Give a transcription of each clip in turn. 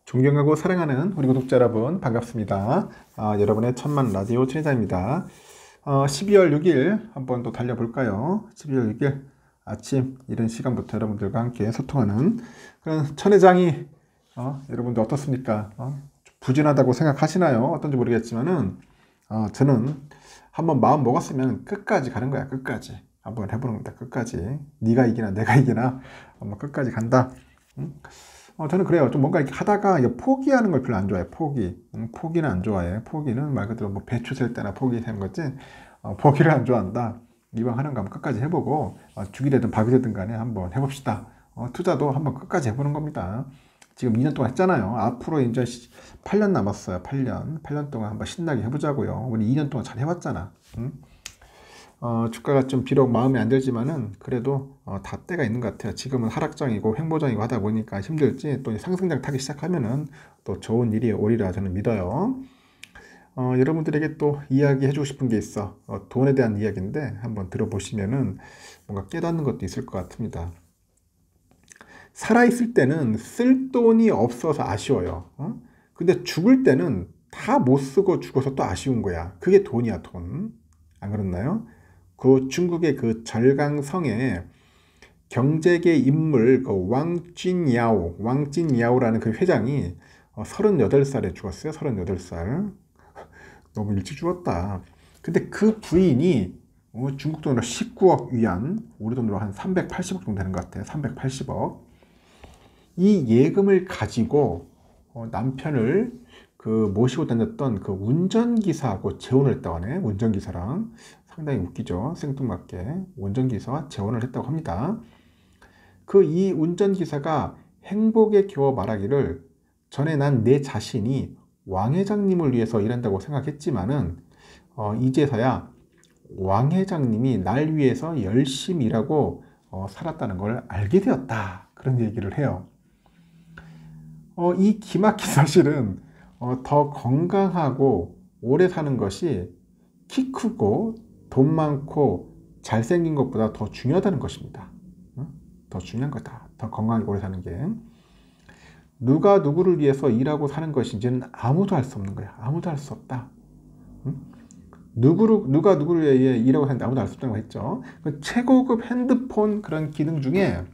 존경하고 사랑하는 우리 구독자 여러분 반갑습니다. 여러분의 천만 라디오 천혜자입니다. 12월 6일 한번 또 달려볼까요? 12월 6일 아침 이른 시간부터 여러분들과 함께 소통하는 그런 천혜장이 여러분들 어떻습니까? 부진하다고 생각하시나요? 어떤지 모르겠지만은 저는 한번 마음 먹었으면 끝까지 가는 거야. 끝까지 한번 해보는 겁니다. 끝까지 네가 이기나 내가 이기나 한번 끝까지 간다. 저는 그래요. 좀 뭔가 이렇게 하다가 포기하는 걸 별로 안 좋아해요. 포기는 안 좋아해. 포기는 말 그대로 뭐 배추 셀 때나 포기하는 거지. 포기를 안 좋아한다. 이왕 하는 거 한번 끝까지 해보고 죽이 되든 밥이 되든 간에 한번 해봅시다. 투자도 한번 끝까지 해보는 겁니다. 지금 2년 동안 했잖아요. 앞으로 이제 8년 남았어요. 8년 동안 한번 신나게 해보자고요. 우리 2년 동안 잘 해왔잖아. 응? 주가가 좀 비록 마음에 안 들지만은 그래도 다 때가 있는 것 같아요. 지금은 하락장이고 횡보장이고 하다 보니까 힘들지 또 상승장 타기 시작하면은 또 좋은 일이 오리라 저는 믿어요. 여러분들에게 또 이야기해 주고 싶은 게 있어. 돈에 대한 이야기인데 한번 들어보시면은 뭔가 깨닫는 것도 있을 것 같습니다. 살아있을 때는 쓸 돈이 없어서 아쉬워요. 근데 죽을 때는 다 못 쓰고 죽어서 또 아쉬운 거야. 그게 돈이야, 돈. 안 그렇나요? 그 중국의 그 절강성에 경제계 인물 그 왕찐야오라는 그 회장이 38살에 죽었어요. 38살. 너무 일찍 죽었다. 근데 그 부인이 중국 돈으로 19억 위안, 우리 돈으로 한 380억 정도 되는 것 같아요. 380억. 이 예금을 가지고 남편을 그 모시고 다녔던 그 운전기사하고 재혼을 했다고 하네. 운전기사랑. 상당히 웃기죠. 생뚱맞게 운전기사와 재혼을 했다고 합니다. 그 이 운전기사가 행복에 겨워 말하기를 전에 난 내 자신이 왕 회장님을 위해서 일한다고 생각했지만은 이제서야 왕 회장님이 날 위해서 열심히 일하고 살았다는 걸 알게 되었다. 그런 얘기를 해요. 이 기막힌 사실은 더 건강하고 오래 사는 것이 키 크고 돈 많고 잘생긴 것보다 더 중요하다는 것입니다. 더 중요한 거다. 더 건강하게 오래 사는 게. 누가 누구를 위해서 일하고 사는 것인지는 아무도 알 수 없는 거야. 아무도 알 수 없다. 누가 누구를 위해 일하고 사는지 아무도 알 수 없다고 했죠. 최고급 핸드폰 그런 기능 중에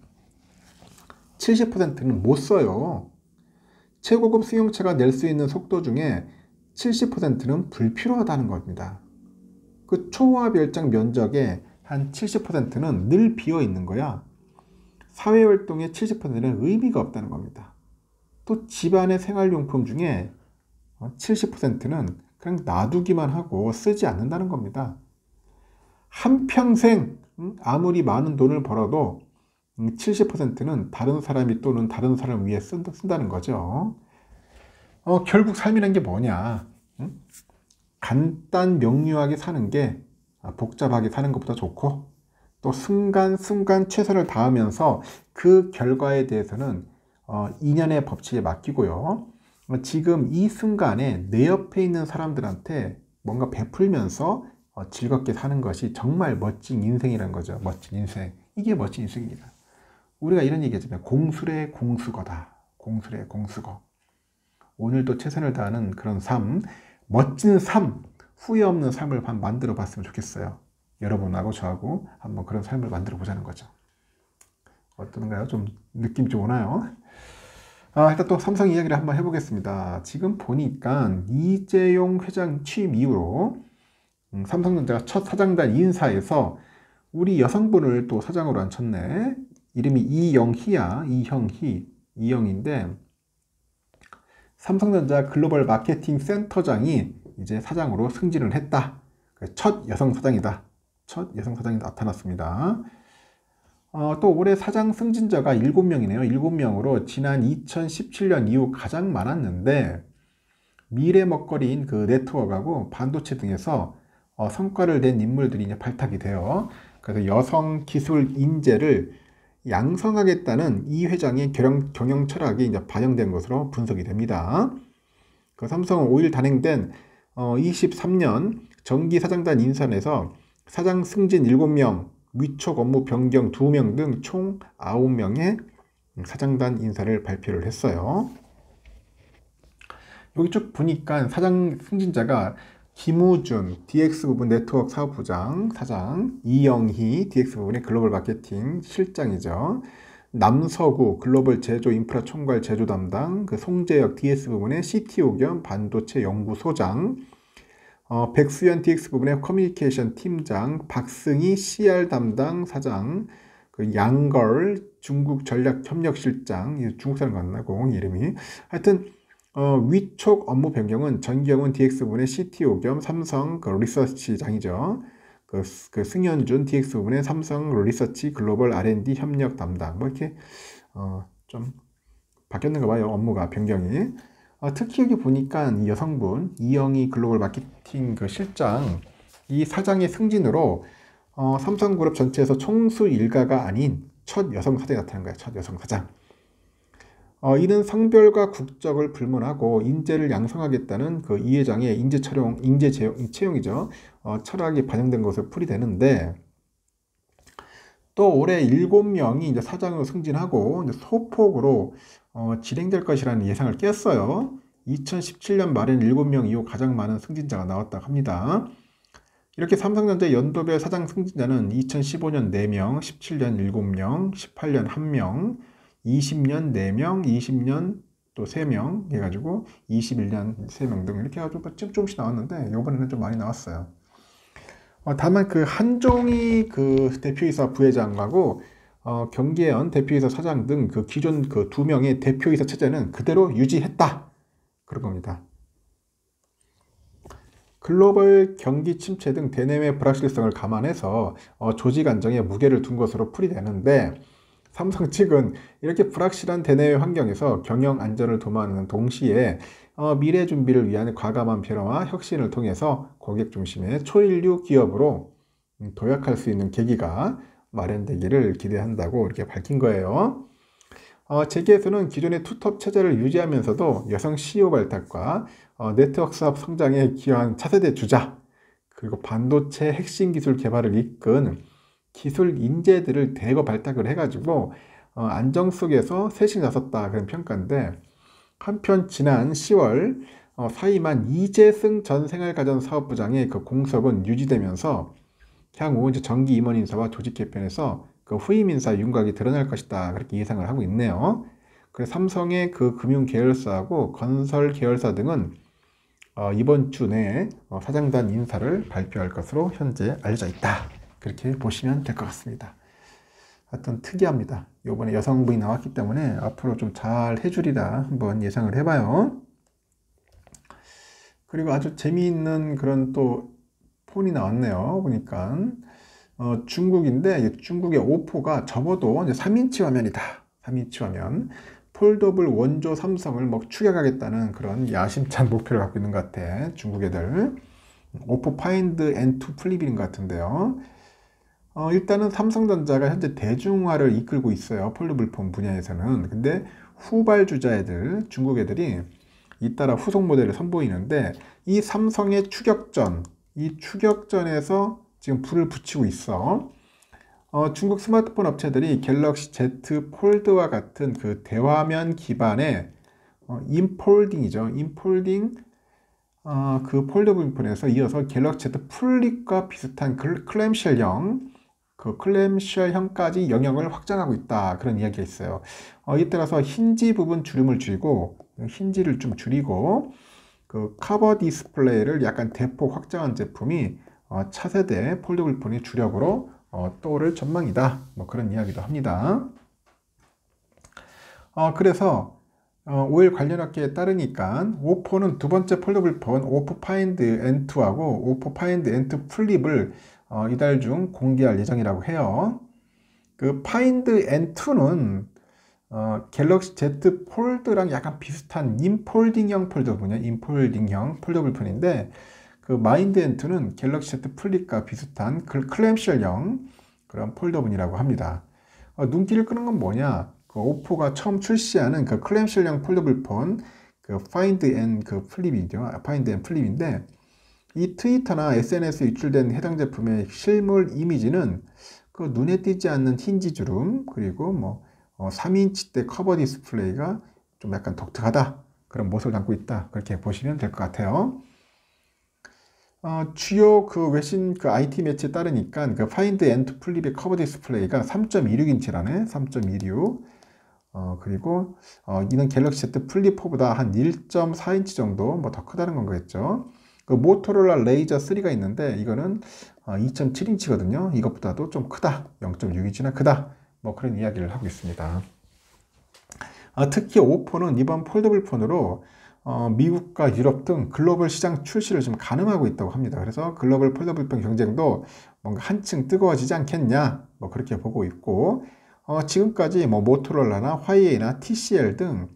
70%는 못 써요. 최고급 승용차가 낼 수 있는 속도 중에 70%는 불필요하다는 겁니다. 그 초호화 별장 면적의 한 70%는 늘 비어 있는 거야. 사회활동의 70%는 의미가 없다는 겁니다. 또 집안의 생활용품 중에 70%는 그냥 놔두기만 하고 쓰지 않는다는 겁니다. 한평생 아무리 많은 돈을 벌어도 70%는 다른 사람이 또는 다른 사람을 위해 쓴다는 거죠. 결국 삶이란 게 뭐냐? 간단 명료하게 사는 게 복잡하게 사는 것보다 좋고 또 순간순간 최선을 다하면서 그 결과에 대해서는 인연의 법칙에 맡기고요. 지금 이 순간에 내 옆에 있는 사람들한테 뭔가 베풀면서 즐겁게 사는 것이 정말 멋진 인생이라는 거죠. 멋진 인생. 이게 멋진 인생입니다. 우리가 이런 얘기 하잖아요. 공술의 공수거다. 공술의 공수거. 오늘도 최선을 다하는 그런 삶, 멋진 삶, 후회 없는 삶을 한번 만들어 봤으면 좋겠어요. 여러분하고 저하고 한번 그런 삶을 만들어 보자는 거죠. 어떤가요? 좀 느낌 좀 오나요? 일단 또 삼성 이야기를 한번 해보겠습니다. 지금 보니까 이재용 회장 취임 이후로 삼성전자가 첫 사장단 인사에서 우리 여성분을 또 사장으로 앉혔네. 이름이 이영희야. 이영희인데 삼성전자 글로벌 마케팅 센터장이 이제 사장으로 승진을 했다. 첫 여성 사장이다. 첫 여성 사장이 나타났습니다. 또 올해 사장 승진자가 7명이네요. 7명으로 지난 2017년 이후 가장 많았는데 미래 먹거리인 그 네트워크하고 반도체 등에서 성과를 낸 인물들이 이제 발탁이 돼요. 그래서 여성 기술 인재를 양성하겠다는 이 회장의 경영 철학이 이제 반영된 것으로 분석이 됩니다. 그 삼성은 5일 단행된 23년 정기 사장단 인선에서 사장 승진 7명, 위촉 업무 변경 2명 등 총 9명의 사장단 인사를 발표를 했어요. 여기 쭉 보니까 사장 승진자가 김우준 DX 부분 네트워크 사업부장 사장, 이영희 DX 부분의 글로벌 마케팅 실장이죠. 남서구 글로벌 제조 인프라 총괄 제조 담당, 그 송재혁 DS 부분의 CTO 겸 반도체 연구소장, 백수연 DX 부분의 커뮤니케이션 팀장, 박승희 CR 담당 사장, 그 양걸 중국 전략협력실장, 중국 사람 같나고 이름이. 하여튼 위촉 업무 변경은 전경훈 DX 부분의 CTO 겸 삼성 그 리서치장이죠. 그 승현준 DX 부분의 삼성 리서치 글로벌 R&D 협력 담당. 뭐 이렇게 좀 바뀌었는가 봐요. 업무가 변경이. 특히 여기 보니까 이 여성분 이영희 글로벌 마케팅 그 실장, 이 사장의 승진으로 삼성그룹 전체에서 총수 일가가 아닌 첫 여성 사장이 나타난 거예요. 첫 여성 사장. 이는 성별과 국적을 불문하고 인재를 양성하겠다는 그 이 회장의 인재 채용이죠. 철학이 반영된 것으로 풀이되는데, 또 올해 7명이 이제 사장으로 승진하고 이제 소폭으로 진행될 것이라는 예상을 깼어요. 2017년 말엔 7명 이후 가장 많은 승진자가 나왔다고 합니다. 이렇게 삼성전자 연도별 사장 승진자는 2015년 4명, 17년 7명, 18년 1명, 20년 4명, 20년 또 3명 해가지고 21년 3명 등 이렇게 해가지고 조금씩 나왔는데 이번에는 좀 많이 나왔어요. 다만 그 한종희 그 대표이사 부회장하고 경계연 대표이사 사장 등 그 기존 그 2명의 대표이사 체제는 그대로 유지했다. 그런 겁니다. 글로벌 경기 침체 등 대내외 불확실성을 감안해서 조직 안정에 무게를 둔 것으로 풀이되는데, 삼성 측은 이렇게 불확실한 대내외 환경에서 경영 안전을 도모하는 동시에 미래 준비를 위한 과감한 변화와 혁신을 통해서 고객 중심의 초인류 기업으로 도약할 수 있는 계기가 마련되기를 기대한다고 이렇게 밝힌 거예요. 재계에서는 기존의 투톱 체제를 유지하면서도 여성 CEO 발탁과 네트워크 사업 성장에 기여한 차세대 주자, 그리고 반도체 핵심 기술 개발을 이끈 기술 인재들을 대거 발탁을 해가지고 안정 속에서 셋이 나섰다, 그런 평가인데, 한편 지난 10월 사임한 이재승 전 생활가전사업부장의 그 공석은 유지되면서 향후 이제 정기 임원 인사와 조직 개편에서 그 후임 인사 윤곽이 드러날 것이다, 그렇게 예상을 하고 있네요. 그래서 삼성의 그 금융 계열사하고 건설 계열사 등은 이번 주 내에 사장단 인사를 발표할 것으로 현재 알려져 있다, 그렇게 보시면 될 것 같습니다. 하여튼 특이합니다. 이번에 여성분이 나왔기 때문에 앞으로 좀 잘 해주리라 한번 예상을 해봐요. 그리고 아주 재미있는 그런 또 폰이 나왔네요. 보니까 중국인데, 중국의 오포가 접어도 이제 3인치 화면이다. 3인치 화면. 폴더블 원조 삼성을 뭐 추격하겠다는 그런 야심찬 목표를 갖고 있는 것 같아. 중국 애들. 오포 파인드 N2 플립인 것 같은데요. 일단은 삼성전자가 현재 대중화를 이끌고 있어요. 폴더블 폰 분야에서는. 근데 후발주자 애들, 중국 애들이 잇따라 후속 모델을 선보이는데, 이 삼성의 추격전, 이 추격전에서 지금 불을 붙이고 있어. 중국 스마트폰 업체들이 갤럭시 Z 폴드와 같은 그 대화면 기반의 인폴딩이죠. 인폴딩 그 폴더블 폰에서 이어서 갤럭시 Z 플립과 비슷한 클램쉘형, 그 클램쉘형까지 영역을 확장하고 있다, 그런 이야기가 있어요. 이에 따라서 힌지 부분 주름을 줄이고, 힌지를 좀 줄이고, 그 커버 디스플레이를 약간 대폭 확장한 제품이 차세대 폴더블 폰이 주력으로 떠오를 전망이다, 뭐 그런 이야기도 합니다. 그래서 5일 관련 업계에 따르니까 오포는 두 번째 폴더블 폰 오포 파인드 N2하고 오포 파인드 N2 플립을 이달 중 공개할 예정이라고 해요. 그 파인드 N2는 갤럭시 Z 폴드랑 약간 비슷한 인폴딩형 폴더블이냐, 인폴딩형 폴더블 폰인데, 그 마인드 N2는 갤럭시 Z 플립과 비슷한 클램쉘형 그런 폴더블이라고 합니다. 눈길을 끄는 건 뭐냐? 그 오포가 처음 출시하는 그 클램쉘형 폴더블 폰, 그 파인드 N 그 플립이죠. 파인드 N 플립인데, 이 트위터나 SNS에 유출된 해당 제품의 실물 이미지는 그 눈에 띄지 않는 힌지 주름, 그리고 뭐 3인치대 커버 디스플레이가 좀 약간 독특하다, 그런 모습을 담고 있다. 그렇게 보시면 될 것 같아요. 주요 그 외신 그 IT 매체에 따르니까 그 파인드 앤 플립의 커버 디스플레이가 3.26인치라네. 3.26. 그리고 이는 갤럭시 Z 플립 4보다 한 1.4인치 정도 뭐 더 크다는 건 거겠죠. 그 모토로라 레이저 3가 있는데 이거는 2.7인치거든요. 이것보다도 좀 크다. 0.6인치나 크다. 뭐 그런 이야기를 하고 있습니다. 특히 오포는 이번 폴더블 폰으로 미국과 유럽 등 글로벌 시장 출시를 좀 가늠하고 있다고 합니다. 그래서 글로벌 폴더블 폰 경쟁도 뭔가 한층 뜨거워지지 않겠냐, 뭐 그렇게 보고 있고, 지금까지 뭐 모토로라나 화웨이나 TCL 등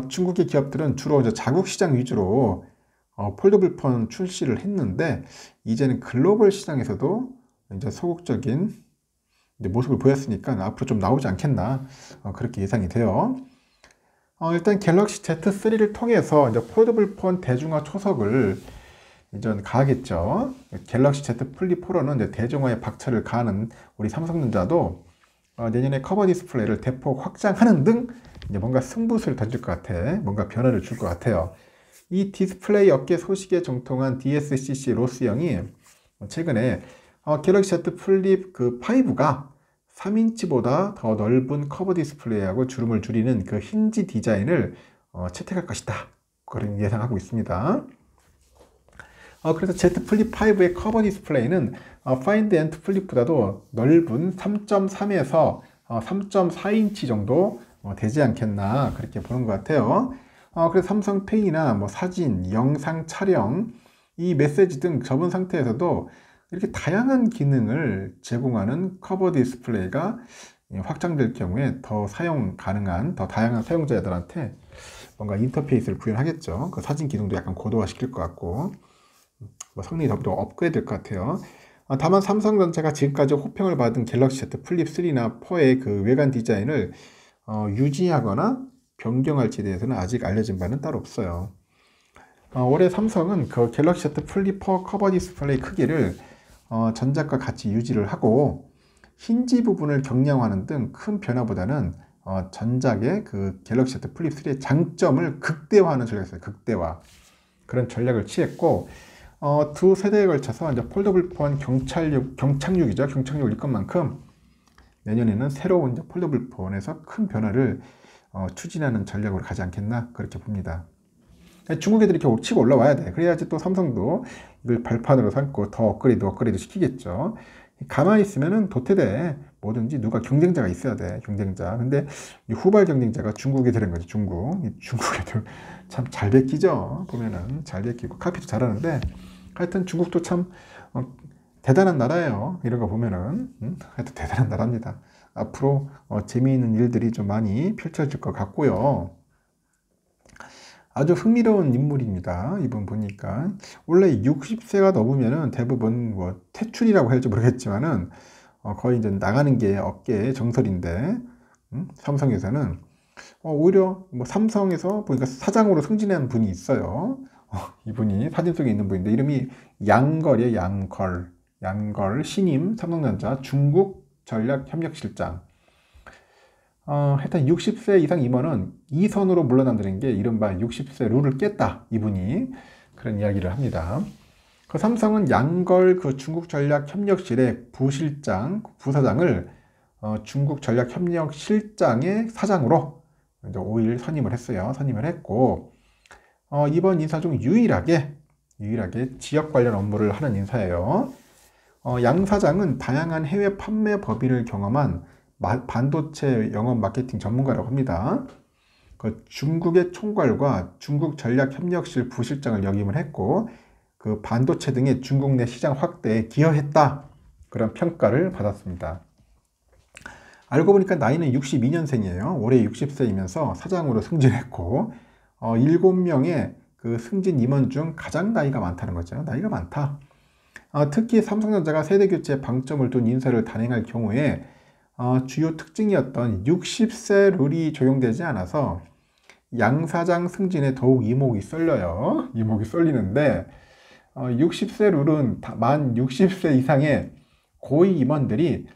중국의 기업들은 주로 이제 자국 시장 위주로 폴더블 폰 출시를 했는데, 이제는 글로벌 시장에서도 이제 소극적인 이제 모습을 보였으니까 앞으로 좀 나오지 않겠나, 그렇게 예상이 돼요. 일단 갤럭시 Z3를 통해서 이제 폴더블 폰 대중화 초석을 이제 가하겠죠. 갤럭시 Z 플립 4로는 이제 대중화에 박차를 가하는 우리 삼성전자도 내년에 커버 디스플레이를 대폭 확장하는 등 이제 뭔가 승부수를 던질 것 같아. 뭔가 변화를 줄 것 같아요. 이 디스플레이 업계 소식에 정통한 DSCC 로스영이 최근에 갤럭시 Z 플립 그 5가 3인치보다 더 넓은 커버 디스플레이하고 주름을 줄이는 그 힌지 디자인을 채택할 것이다. 그런 예상하고 있습니다. 그래서 Z 플립 5의 커버 디스플레이는 파인드 앤 플립보다도 넓은 3.3에서 3.4인치 정도 되지 않겠나 그렇게 보는 것 같아요. 그래서 삼성페이나 뭐 사진, 영상 촬영, 이 메시지 등 접은 상태에서도 이렇게 다양한 기능을 제공하는 커버 디스플레이가 확장될 경우에 더 사용 가능한, 더 다양한 사용자들한테 뭔가 인터페이스를 구현하겠죠. 그 사진 기능도 약간 고도화시킬 것 같고, 뭐 성능이 더 업그레이드 될 것 같아요. 다만 삼성전자가 지금까지 호평을 받은 갤럭시 Z 플립 3나 4의 그 외관 디자인을 유지하거나 변경할지에 대해서는 아직 알려진 바는 따로 없어요. 올해 삼성은 그 갤럭시 Z 플립 4 커버 디스플레이 크기를 전작과 같이 유지를 하고 힌지 부분을 경량화하는 등 큰 변화보다는 전작의 그 갤럭시 Z 플립 3의 장점을 극대화하는 전략을 했어요. 극대화. 그런 전략을 취했고 두 세대에 걸쳐서 이제 폴더블 폰 경착륙이죠. 경착륙을 이끈 만큼 내년에는 새로운 이제 폴더블 폰에서 큰 변화를 추진하는 전략으로 가지 않겠나 그렇게 봅니다. 중국 애들이 이렇게 치고 올라와야 돼. 그래야지 또 삼성도 이걸 발판으로 삼고 더 업그레이드 시키겠죠. 가만히 있으면은 도태돼. 뭐든지 누가 경쟁자가 있어야 돼. 경쟁자. 근데 이 후발 경쟁자가 중국 애들인 거지. 중국 애들 참 잘 베끼죠. 보면은 잘 베끼고 카피도 잘하는데 하여튼 중국도 참 대단한 나라예요. 이런 거 보면은 하여튼 대단한 나라입니다. 앞으로 재미있는 일들이 좀 많이 펼쳐질 것 같고요. 아주 흥미로운 인물입니다. 이분 보니까 원래 60세가 넘으면은 대부분 뭐 퇴출이라고 할지 모르겠지만은 거의 이제 나가는 게 업계의 정설인데 삼성에서는 오히려 뭐 삼성에서 보니까 사장으로 승진한 분이 있어요. 이분이 사진 속에 있는 분인데 이름이 양걸이에요. 양걸 신임 삼성전자 중국 전략협력실장. 하여튼 60세 이상 임원은 2선으로 물러난다는 게 이른바 60세 룰을 깼다. 이분이 그런 이야기를 합니다. 그 삼성은 양걸 그 중국 전략협력실의 부사장을 중국 전략협력실장의 사장으로 이제 5일 선임을 했어요. 선임을 했고 이번 인사 중 유일하게 지역 관련 업무를 하는 인사예요. 양 사장은 다양한 해외 판매 법인을 경험한 반도체 영업 마케팅 전문가라고 합니다. 그 중국의 총괄과 중국 전략협력실 부실장을 역임을 했고 그 반도체 등의 중국 내 시장 확대에 기여했다. 그런 평가를 받았습니다. 알고 보니까 나이는 62년생이에요. 올해 60세이면서 사장으로 승진했고 7명의 그 승진 임원 중 가장 나이가 많다는 거죠. 나이가 많다. 특히 삼성전자가 세대교체에 방점을 둔 인사를 단행할 경우에 주요 특징이었던 60세 룰이 적용되지 않아서 양 사장 승진에 더욱 이목이 쏠려요. 이목이 쏠리는데 60세 룰은 만 60세 이상의 고위 임원들이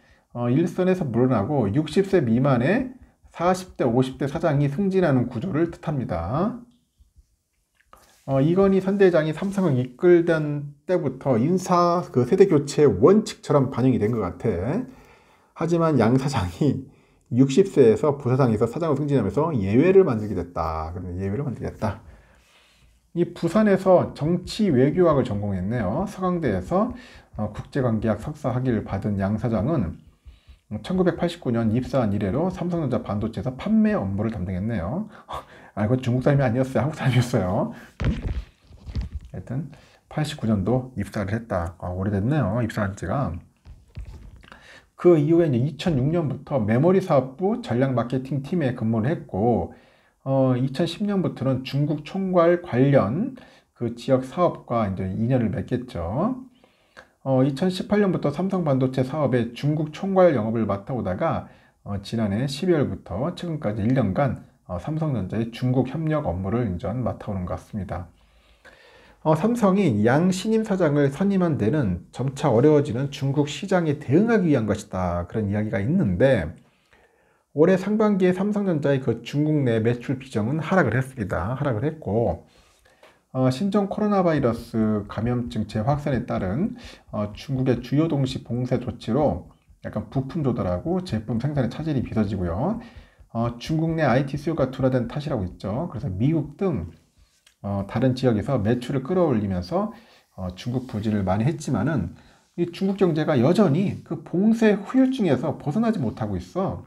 일선에서 물러나고 60세 미만의 40대, 50대 사장이 승진하는 구조를 뜻합니다. 이건희 선대장이 삼성을 이끌던 때부터 인사 그 세대 교체 원칙처럼 반영이 된 것 같아. 하지만 양 사장이 60세에서 부사장에서 사장으로 승진하면서 예외를 만들게 됐다. 그런 예외를 만들게 됐다. 이 부산에서 정치 외교학을 전공했네요. 서강대에서 국제관계학 석사 학위를 받은 양 사장은 1989년 입사한 이래로 삼성전자 반도체에서 판매 업무를 담당했네요. 이건 중국 사람이 아니었어요. 한국 사람이었어요. 하여튼 89년도 입사를 했다. 오래됐네요. 입사한 지가. 그 이후에 이제 2006년부터 메모리 사업부 전략 마케팅 팀에 근무를 했고 2010년부터는 중국 총괄 관련 그 지역 사업과 이제 인연을 맺겠죠. 2018년부터 삼성 반도체 사업의 중국 총괄 영업을 맡아오다가 지난해 12월부터 최근까지 1년간 삼성전자의 중국 협력 업무를 이제 맡아오는 것 같습니다. 삼성이 양 신임 사장을 선임한 데는 점차 어려워지는 중국 시장에 대응하기 위한 것이다. 그런 이야기가 있는데 올해 상반기에 삼성전자의 그 중국 내 매출 비중은 하락을 했습니다. 하락을 했고 신종 코로나 바이러스 감염증 재확산에 따른 중국의 주요 동시 봉쇄 조치로 약간 부품 조달하고 제품 생산에 차질이 빚어지고요. 중국 내 IT 수요가 둔화된 탓이라고 있죠. 그래서 미국 등 다른 지역에서 매출을 끌어올리면서 중국 부진을 많이 했지만은 이 중국 경제가 여전히 그 봉쇄 후유증에서 벗어나지 못하고 있어.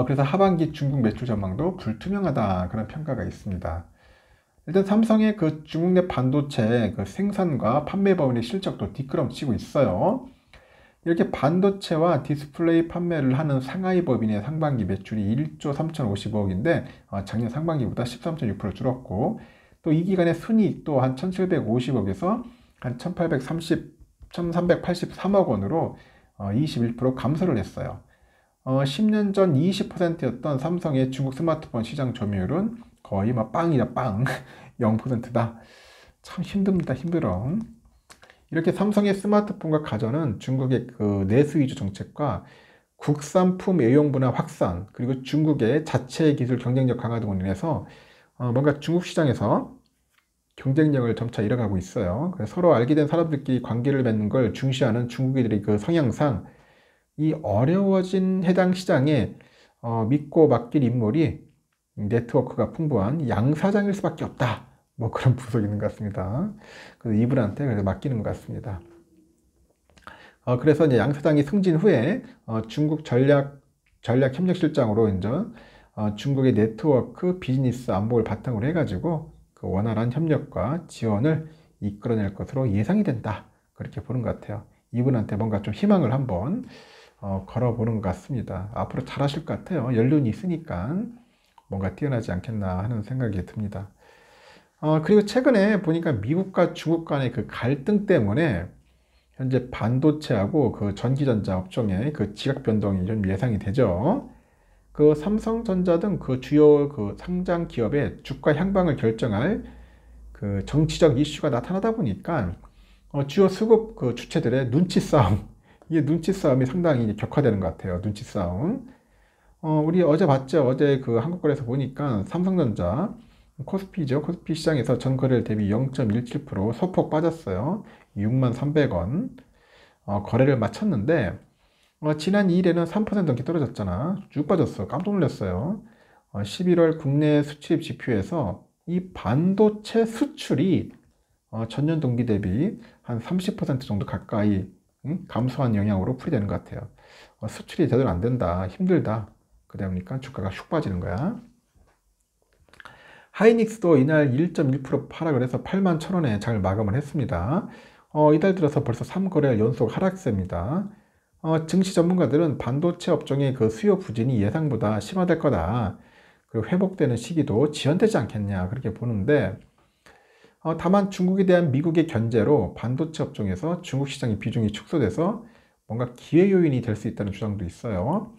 그래서 하반기 중국 매출 전망도 불투명하다 그런 평가가 있습니다. 일단 삼성의 그 중국 내 반도체 그 생산과 판매 범위의 실적도 뒷걸음치고 있어요. 이렇게 반도체와 디스플레이 판매를 하는 상하이 법인의 상반기 매출이 1조 3,050억인데 작년 상반기보다 13.6% 줄었고 또 이 기간의 순이익도 한 1,750억에서 한 1,383억 원으로 21% 감소를 했어요. 10년 전 20%였던 삼성의 중국 스마트폰 시장 점유율은 거의 막 빵이다 빵 0%다. 참 힘듭니다. 힘들어. 이렇게 삼성의 스마트폰과 가전은 중국의 그 내수 위주 정책과 국산품 애용분화 확산 그리고 중국의 자체 기술 경쟁력 강화 등으로 인해서 뭔가 중국 시장에서 경쟁력을 점차 잃어가고 있어요. 그래서 서로 알게 된 사람들끼리 관계를 맺는 걸 중시하는 중국인들의 그 성향상 이 어려워진 해당 시장에 믿고 맡길 인물이 네트워크가 풍부한 양 사장일 수밖에 없다. 뭐 그런 부석이 있는 것 같습니다. 그래서 이분한테 그래서 맡기는 것 같습니다. 그래서 이제 양 사장이 승진 후에 중국 전략 협력실장으로 이제 중국의 네트워크 비즈니스 안목을 바탕으로 해가지고 그 원활한 협력과 지원을 이끌어낼 것으로 예상이 된다. 그렇게 보는 것 같아요. 이분한테 뭔가 좀 희망을 한번 걸어보는 것 같습니다. 앞으로 잘하실 것 같아요. 연륜이 있으니까 뭔가 뛰어나지 않겠나 하는 생각이 듭니다. 그리고 최근에 보니까 미국과 중국 간의 그 갈등 때문에 현재 반도체하고 그 전기전자 업종의 그 지각 변동이 좀 예상이 되죠. 그 삼성전자 등 그 주요 그 상장 기업의 주가 향방을 결정할 그 정치적 이슈가 나타나다 보니까 주요 수급 그 주체들의 눈치 싸움, 이게 눈치 싸움이 상당히 격화되는 것 같아요. 눈치 싸움. 우리 어제 봤죠? 어제 그 한국거래에서 보니까 삼성전자 코스피죠. 코스피 시장에서 전 거래일 대비 0.17% 소폭 빠졌어요. 63,300원. 거래를 마쳤는데 지난 2일에는 3% 넘게 떨어졌잖아. 쭉 빠졌어. 깜짝 놀랐어요. 11월 국내 수출입 지표에서 이 반도체 수출이 전년 동기 대비 한 30% 정도 가까이 감소한 영향으로 풀이되는 것 같아요. 수출이 제대로 안 된다. 힘들다. 그러다 보니까 주가가 슉 빠지는 거야. 하이닉스도 이날 1.1% 하락을 해서 81,000원에 장을 마감을 했습니다. 이달 들어서 벌써 3거래일 연속 하락세입니다. 증시 전문가들은 반도체 업종의 그 수요 부진이 예상보다 심화될 거다. 그리고 회복되는 시기도 지연되지 않겠냐 그렇게 보는데 다만 중국에 대한 미국의 견제로 반도체 업종에서 중국 시장의 비중이 축소돼서 뭔가 기회 요인이 될 수 있다는 주장도 있어요.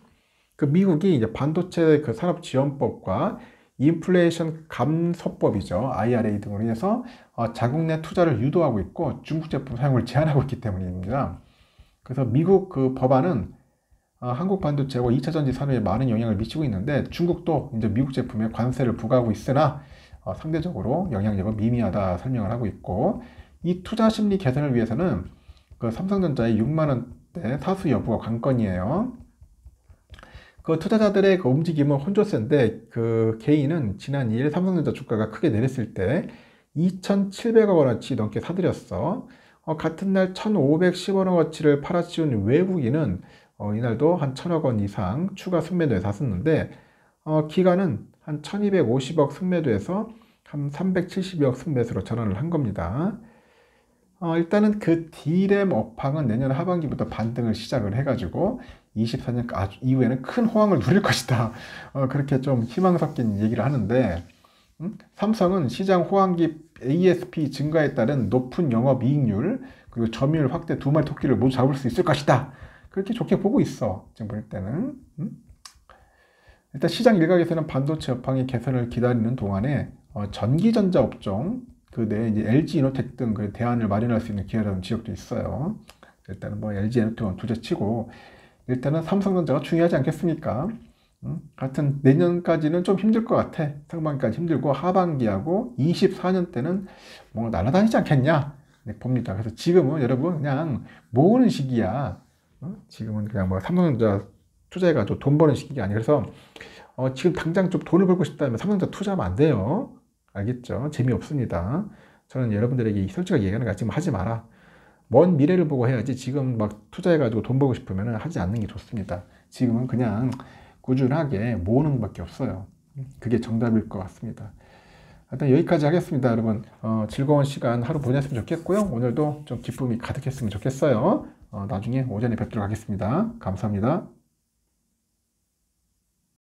그 미국이 이제 반도체 그 산업 지원법과 인플레이션 감소법이죠. IRA 등으로 인해서 자국 내 투자를 유도하고 있고 중국 제품 사용을 제한하고 있기 때문입니다. 그래서 미국 그 법안은 한국 반도체와 2차 전지 산업에 많은 영향을 미치고 있는데 중국도 이제 미국 제품에 관세를 부과하고 있으나 상대적으로 영향력은 미미하다 설명을 하고 있고, 이 투자 심리 개선을 위해서는 그 삼성전자의 6만 원대 사수 여부가 관건이에요. 그 투자자들의 그 움직임은 혼조세인데, 그 개인은 지난 2일 삼성전자 주가가 크게 내렸을 때 2,700억 원어치 넘게 사들였어. 같은 날 1,510억 원어치를 팔아치운 외국인은 이날도 한 1,000억 원 이상 추가 순매도에 샀었는데, 기간은 한 1,250억 순매도에서 한 370억 순매수로 전환을 한 겁니다. 일단은 그 D램 업황은 내년 하반기부터 반등을 시작을 해가지고 24년 이후에는 큰 호황을 누릴 것이다. 그렇게 좀 희망 섞인 얘기를 하는데, 삼성은 시장 호황기 ASP 증가에 따른 높은 영업이익률 그리고 점유율 확대 두 마리 토끼를 모두 잡을 수 있을 것이다. 그렇게 좋게 보고 있어. 지금 볼 때는. 일단 시장 일각에서는 반도체 업황의 개선을 기다리는 동안에 전기전자 업종 그 내에 이제 LG 이노텍 등 그 대안을 마련할 수 있는 기회라는 지역도 있어요. 일단은 뭐 LG 이노텍은 둘째치고 일단은 삼성전자가 중요하지 않겠습니까? 하여튼 내년까지는 좀 힘들 것 같아. 상반기까지 힘들고 하반기하고 24년 때는 뭔가 날아다니지 않겠냐 봅니다. 그래서 지금은 여러분 그냥 모으는 시기야. 지금은 그냥 뭐 삼성전자 투자해가지고 돈 버는 시기가 아니라, 그래서 지금 당장 좀 돈을 벌고 싶다면 삼성전자 투자하면 안 돼요. 알겠죠? 재미없습니다. 저는 여러분들에게 솔직하게 얘기하는 거 지금 하지 마라. 먼 미래를 보고 해야지 지금 막 투자해가지고 돈 벌고 싶으면 하지 않는 게 좋습니다. 지금은 그냥 꾸준하게 모으는 것밖에 없어요. 그게 정답일 것 같습니다. 일단 여기까지 하겠습니다. 여러분 즐거운 시간 하루 보냈으면 좋겠고요. 오늘도 좀 기쁨이 가득했으면 좋겠어요. 나중에 오전에 뵙도록 하겠습니다. 감사합니다.